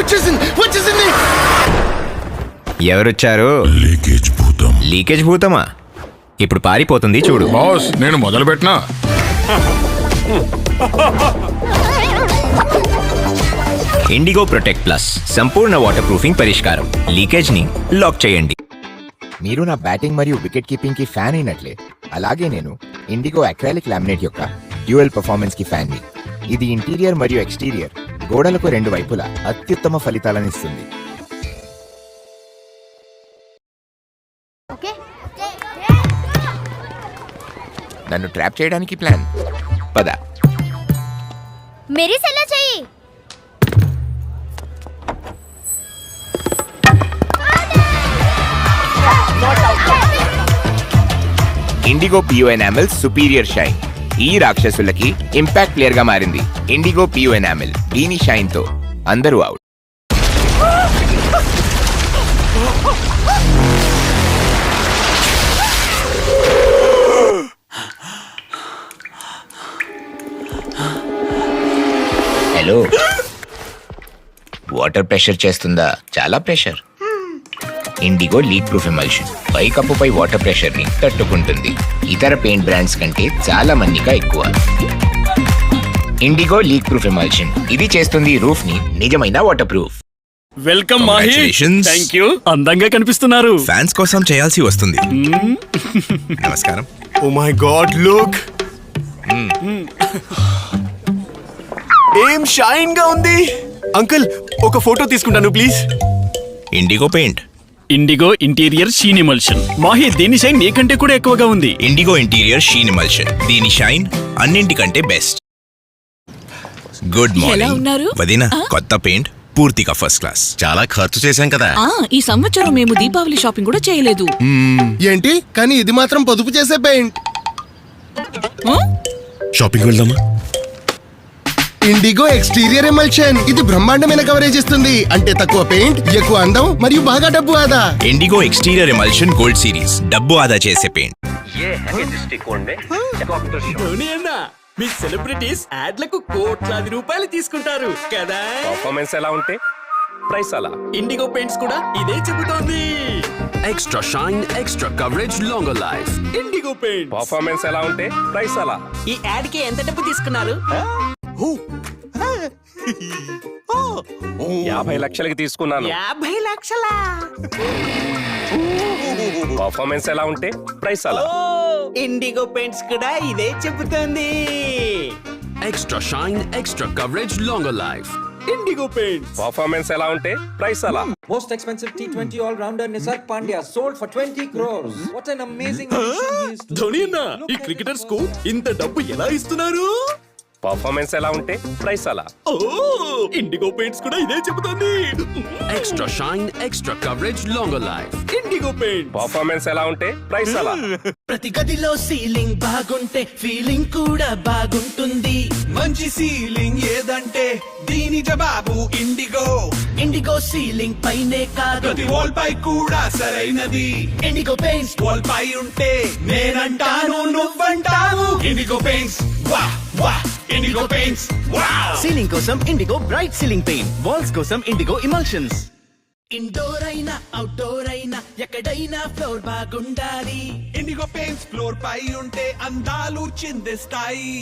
వచ్చేసింది. ఎవరొచ్చారు? లీకేజ్ భూతమా? ఇప్పుడు పారిపోతుంది చూడు. బాస్ నేను మొదలు పెట్టినా. ఇండిగో ప్రొటెక్ట్ ప్లస్ సంపూర్ణ వాటర్ ప్రూఫింగ్ పరిష్కారం. లీకేజ్ ని లాక్ చేయండి. మీరు నా బ్యాటింగ్ మరియు వికెట్ కీపింగ్ కి ఫ్యాన్ అయినట్లే అలాగే నేను ఇండిగో అక్రాలిక్ లామినేట్ యొక్క డ్యూయల్ పర్ఫార్మెన్స్ కి ఫ్యాన్ ని. ఇది ఇంటీరియర్ మరియు ఎక్స్టీరియర్ గోడలకు రెండు వైపులా అత్యుత్తమ ఫలితాలను ఇస్తుంది. నన్ను ట్రాప్ చేయడానికి ప్లాన్. పద. मेरी सलाह चाहिए. Indigo PU enamel superior shine ఈ రాక్షసులకి ఇంపాక్ట్ ప్లేయర్ గా మారింది. ఇండిగో పియో ఎనామెల్ దీని షైన్ తో అందరూ అవుట్. హలో, వాటర్ ప్రెషర్ చేస్తుందా? చాలా pressure. Indigo leak proof emulsion పై కప్పుపై వాటర్ ప్రెషర్ ని తట్టుకుంటుంది. ఇతర పెయింట్ బ్రాండ్స్ కంటే చాలా మన్నిక ఎక్కువ. ఇండిగో లీక్ ప్రూఫ్ ఎమల్షన్ ఇది చేస్తుంది రూఫ్ ని నిజమైన water proof. Welcome Mahi. Thank you. అందంగా కనిపిస్తున్నారు. ఫ్యాన్స్ కోసం చేయాల్సి వస్తుంది. నమస్కారం. Oh my god, look. ఏం షైన్ గా ఉంది. అంకుల్ ఒక ఫోటో తీసుకుంటాను please. Indigo paint. Indigo interior sheen emulsion. Mahi దీని షైన్ నీకంటే కూడా ఎక్కువగా ఉంది. ఇండిగో ఇంటీరియర్ షీన్ ఎమల్షన్ దీని షైన్ అన్నింటికంటే బెస్ట్. గుడ్ మార్నింగ్ వదినా. కొత్త పెయింట్ పూర్తిగా ఫస్ట్ క్లాస్. చాలా ఖర్చు చేశాం కదా. ఈ సంవత్సరం మేము దీపావళి షాపింగ్ కూడా చేయలేదు. ఏంటి కానీ ఇది మాత్రం పొదుపు చేసే పెయింట్. షాపింగ్ వెళ్దామా? ఇండిగో ఎక్స్టీరియర్ ఎమల్షన్ ఇది బ్రహ్మాండమైన కవరేజ్ ఇస్తుంది. అంటే తక్కువ పెయింట్, ఎక్కువ అందం మరియు బాగా డబ్బు ఆదా. IndiGo exterior emulsion gold series డబ్బు ఆదా చేసే పెయింట్. మీ సెలబ్రిటీస్ యాడ్లకు కోట్లాది రూపాయలు తీసుకుంటారు కదా. పర్ఫార్మెన్స్ ఎలా ఉంటే ప్రైస్ అలా. ఇండిగో పెయింట్స్ కూడా ఇదే చెబుతోంది. Extra shine, extra coverage, longer life. IndiGo paints. Performance ఎలా ఉంటే ప్రైస్ అలా. ఈ యాడ్ కి ఎంత డబ్బు తీసుకున్నారు? 50 లక్షలకి తీసుకున్నాను. 50 లక్షలా? పర్ఫార్మెన్స్ ఎలా ఉంటే ప్రైస్ అలా. ఇండిగో పెయింట్స్ కూడా ఇదే చెబుతోంది. Extra shine, extra coverage, longer life. IndiGo paints. Performance ఎలా ఉంటే ప్రైస్ అలా. Most expensive T20 all-rounder Nisarg Pandya sold for 20 crores. What an amazing addition he is to Dhoni అన్న, ఈ క్రికెటర్స్ కు ఇంత డబ్బు ఎలా ఇస్తున్నారు? పర్ఫార్మెన్స్ ఎలా ఉంటే ప్రైస్ అలా. ఇండిగో పెయింట్స్ కూడా ఇదే చెబుతోంది. Extra shine, extra coverage, longer life. IndiGo paints. Performance ఎలా ఉంటే ప్రైస్ అలా. ప్రతి గదిలో సీలింగ్ బాగుంటే ఫీలింగ్ కూడా బాగుంటుంది. మంచి సీలింగ్ ఏదంటే దీని జవాబు ఇండిగో. ఇండిగో సీలింగ్ పైనే కాదు ప్రతి వాల్ పై కూడా సరైనది. ఇండిగో పెయింట్స్ వాల్ పై ఉంటే నేనంటాను నువ్వంటావు. ఇండిగో పెయింట్స్ వా వా. Indigo paints wow. సీలింగ్ కోసం Indigo bright ceiling paint, walls కోసం ఇండిగో ఎమల్షన్స్. ఇండోర్ అయినా అవుట్డోర్ అయినా ఎక్కడైనా ఫ్లోర్ బాగుండాలి. ఇండిగో పెయింట్స్ ఫ్లోర్ పై ఉంటే అందాలు చిందిస్తాయి.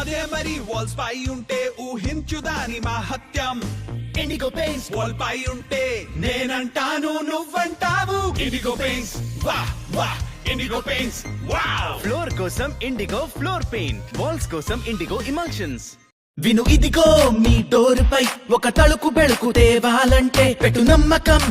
అదే మరి వాల్స్ పై ఉంటే ఊహించు దాని మహత్యం. ఇండిగో పెయింట్స్ వాల్ పై ఉంటే నేనంటాను నువ్వంటావు. ఇండిగో పెయింట్స్ వా వా. Indigo paints wow. ఫ్లోర్ కోసం ఇండిగో ఫ్లోర్ పెయింట్, వాల్స్ కోసం ఇండిగో ఎమల్షన్స్. విను ఇదిగో మీ డోర్ పై ఒక తలుకు బెళుకు తేవాలంటే పెట్టు నమ్మకం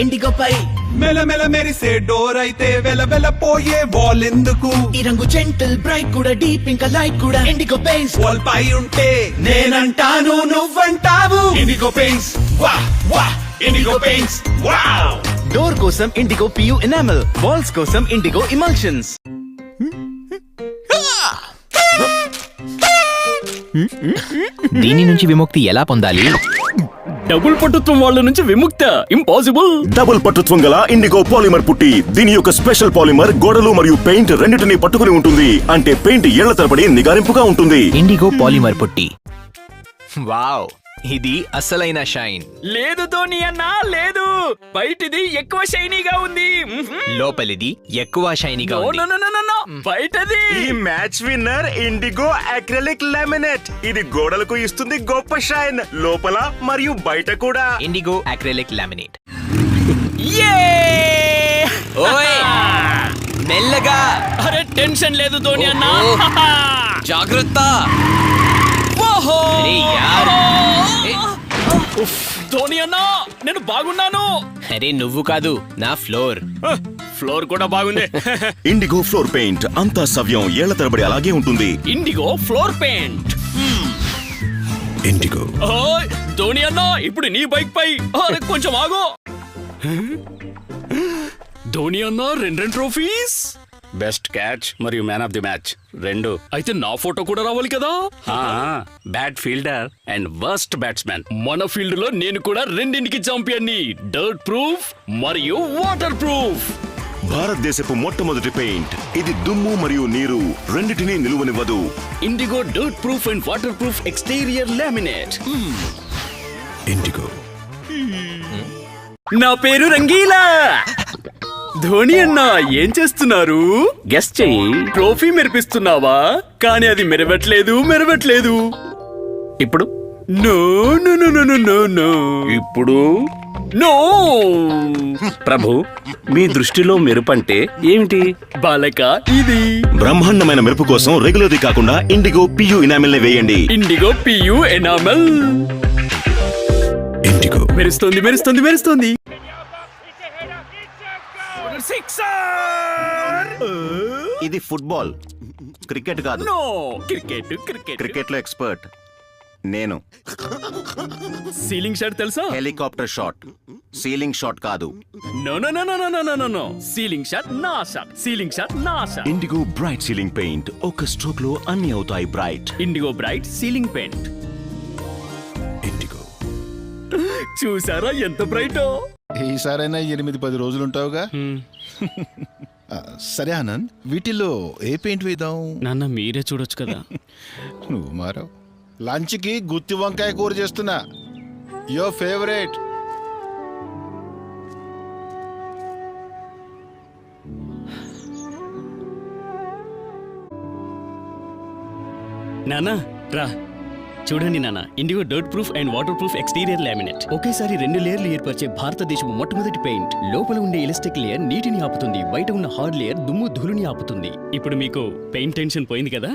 ఇండిగో పై. మెలమెల మెరిసే డోర్ అయితే వెలవెల పోయే వాల్ ఎందుకు. ఈ రంగు జెంటల్ బ్రైట్ కూడా డీప్ ఇంకా లైట్ కూడా ఇండిగో పెయింట్స్ వాల్ పై ఉంటే నేనంటాను నువ్వంటావు. ఇండిగో పెయింట్స్ వా వా. Indigo paints wow. డోర్ కోసం ఇండిగో పియు ఎనామెల్, వాల్స్ కోసం ఇండిగో ఎమల్షన్స్. దీని నుంచి విముక్తి ఎలా పొందాలి? డబుల్ పట్టుత్వం వాళ్ళ నుంచి విముక్త ఇంపాసిబుల్. డబుల్ పట్టుత్వం గల ఇండిగో పాలిమర్ పుట్టి. దీని యొక్క స్పెషల్ పాలిమర్ గోడలు మరియు పెయింట్ రెండింటినీ పట్టుకుని ఉంటుంది. అంటే పెయింట్ ఏళ్ల తరబడి నిగారింపుగా ఉంటుంది. ఇండిగో పాలిమర్ పుట్టి. వావ్, ఇది అసలైన షైన్. లేదు ధోని అన్న లేదు, బయటిది ఎక్కువ షైనీగా ఉంది. లోపలిది ఎక్కువ షైనీగా ఉంది. బయటది. ఈ match winner IndiGo acrylic laminate. ఇది గోడలకు ఇస్తుంది గొప్ప షైన్, లోపల మరియు బయట కూడా. IndiGo acrylic laminate. ఓయ్ మెల్లగా. అరే టెన్షన్ లేదు ధోని అన్న. జాగ్రత్త. ఓహో అరే యార్. ధోని అన్న నేను బాగున్నాను. అరే నువ్వు కాదు, నా ఫ్లోర్. ఫ్లోర్ కూడా బాగుంది. ఇండిగో ఫ్లోర్ పెయింట్ అంతా సవ్యం, ఏళ్ల తరబడి అలాగే ఉంటుంది. IndiGo floor paint. ఇండిగో. ఓయ్ ధోని అన్న ఇప్పుడు నీ బైక్ పై. అరే కొంచెం ఆగు. ధోని అన్న రెండు ట్రోఫీస్, బెస్ట్ క్యాచ్ మరియు మ్యాన్ ఆఫ్ ది మ్యాచ్ 2. అయితే నా ఫోటో కూడా రావాలి కదా. Bad fielder and worst batsmen. మన ఫీల్డ్ లో నేను కూడా రెండింటికి ఛాంపియన్ ని. డర్ట్ ప్రూఫ్ మరియు వాటర్ ప్రూఫ్. భారతదేశపు మొట్టమొదటి పెయింట్. ఇది దుమ్ము మరియు నీరు రెండిటినీ నిలువనివ్వదు. Indigo dirt proof and water proof exterior laminate. Indigo. నా పేరు రంగీలా. ధోని అన్న ఏం చేస్తున్నారు? గెస్ చెయ్యి. ట్రోఫీ మెరిపిస్తున్నావా? కానీ అది మెరవట్లేదు. ఇప్పుడు no no no no no no. ఇప్పుడు నో. ప్రభు, మీ దృష్టిలో మెరుపంటే ఏమిటి? బాలక ఇది. బ్రహ్మాండమైన మెరుపు కోసం రెగ్యులర్ది కాకుండా ఇండిగో పియు ఇనామిల్ ని వేయండి. Indigo PU enamel. ఇండిగో. మెరుస్తుంది. ఇది ఫుట్బాల్, క్రికెట్ కాదు. No cricket. క్రికెట్ లో ఎక్స్పర్ట్ నేను. సీలింగ్ షాట్ తెలుసా? హెలికాప్టర్ షాట్, సీలింగ్ షాట్ కాదు. No no no no no no no no. Ceiling shot నా shot. Indigo bright ceiling paint. ఒక stroke లో అన్ని అవుతాయి bright. Indigo bright ceiling paint. Indigo. చూసారా ఎంత బ్రైటో. ఈసారైనా 8-10 రోజులుంటావుగా. సరే ఆనంద్, వీటిల్లో ఏ పెయింట్ వేద్దాం? నాన్న మీరే చూడొచ్చు కదా. నువ్వు మారావు. లంచ్కి గుత్తి వంకాయ కూర చేస్తున్నా, యువర్ ఫేవరెట్. నానా రా చూడండి నాన్న, IndiGo dirt proof and water proof exterior laminate. ఒకేసారి 2 లేయర్లు ఏర్పరిచే భారతదేశం మొట్టమొదటి పెయింట్. లోపల ఉండే ఎలాస్టిక్ లేయర్ నీటిని ఆపుతుంది, బయట ఉన్న హార్డ్ లేయర్ దుమ్ము ధూళిని ఆపుతుంది. ఇప్పుడు మీకు పెయింట్ టెన్షన్ పోయింది కదా.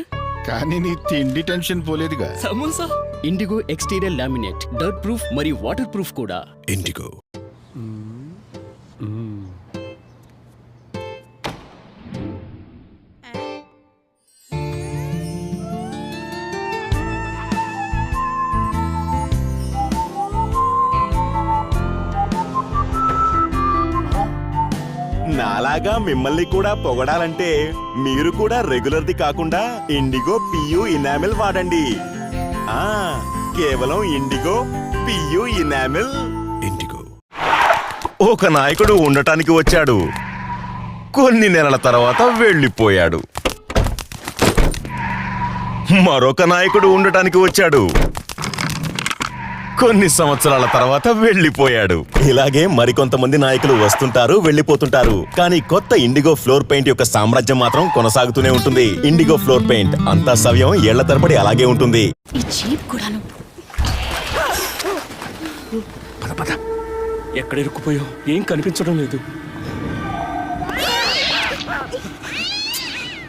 కానీ నీ తిండి టెన్షన్ పోలేదుగా. Samosa. Indigo exterior laminate, dirt proof మరియు వాటర్ ప్రూఫ్ కూడా. ఇండిగో. నాలాగా మిమ్మల్ని కూడా పొగడాలంటే మీరు కూడా రెగ్యులర్ది కాకుండా ఇండిగో పియు ఇనామిల్ వాడండి. కేవలం ఇండిగో పియు ఇనామిల్. ఇండిగో. ఒక నాయకుడు ఉండటానికి వచ్చాడు, కొన్ని నెలల తర్వాత వెళ్ళిపోయాడు. మరొక నాయకుడు ఉండటానికి వచ్చాడు, కొన్ని సంవత్సరాల తర్వాత వెళ్ళిపోయాడు. ఇలాగే మరికొంతమంది నాయకులు వస్తుంటారు, వెళ్ళిపోతుంటారు. కానీ కొత్త ఇండిగో ఫ్లోర్ పెయింట్ యొక్క సామ్రాజ్యం మాత్రం కొనసాగుతూనే ఉంటుంది. ఇండిగో ఫ్లోర్ పెయింట్ అంతా సవ్యం, ఏళ్ల తరబడి అలాగే ఉంటుంది. ఈ చీప్ కూడాను. పద ఎక్కడ ఇరుక్కుపోయావు? ఏం కనిపించడం లేదు.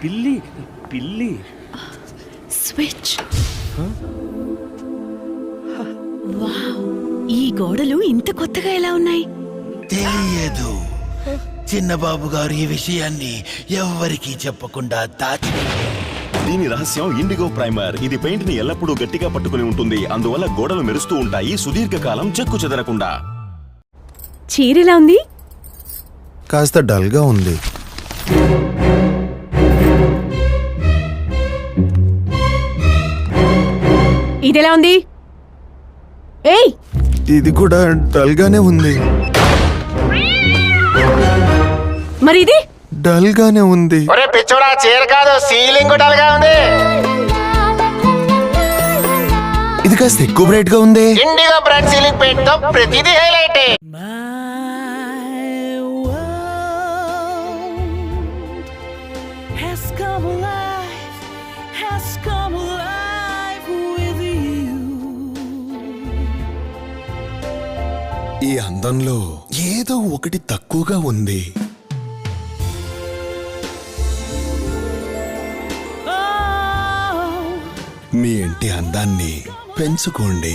పిల్లి. స్విచ్. వావ్, ఈ గోడలు ఇంత కొత్తగా ఎలా ఉన్నాయి? తెలియదు. చిన్నబాబు గారు ఈ విషయాన్ని ఎవ్వరికీ చెప్పకుండా దాచి. దీని రహస్యం ఇండిగో ప్రైమర్. ఇది పెయింట్ ని ఎల్లప్పుడూ గట్టిగా పట్టుకుని ఉంటుంది, అందువల్ల గోడలు మెరుస్తూ ఉంటాయి, సుదీర్ఘకాలం చెక్కు చెదరకుండా. చీరెలా ఉంది? కాస్త డల్ గా ఉంది. ఇదెలా ఉంది? ఏయ్, ఇది కూడా డల్ గానే ఉంది. మరి ఇది డల్ గానే ఉంది. పిచ్చోడా, చీర కాదు సీలింగ్ డల్ గా ఉంది. ఇది కాస్త ఎక్కువ బ్రైట్ గా ఉంది. ఇండిగో బ్రాండ్ సీలింగ్ పెయింట్ తో ప్రతిదీ హైలైట్. ఈ అందంలో ఏదో ఒకటి తక్కువగా ఉంది. మీ ఇంటి అందాన్ని పెంచుకోండి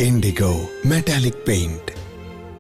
ఇండిగో మెటాలిక్ పెయింట్.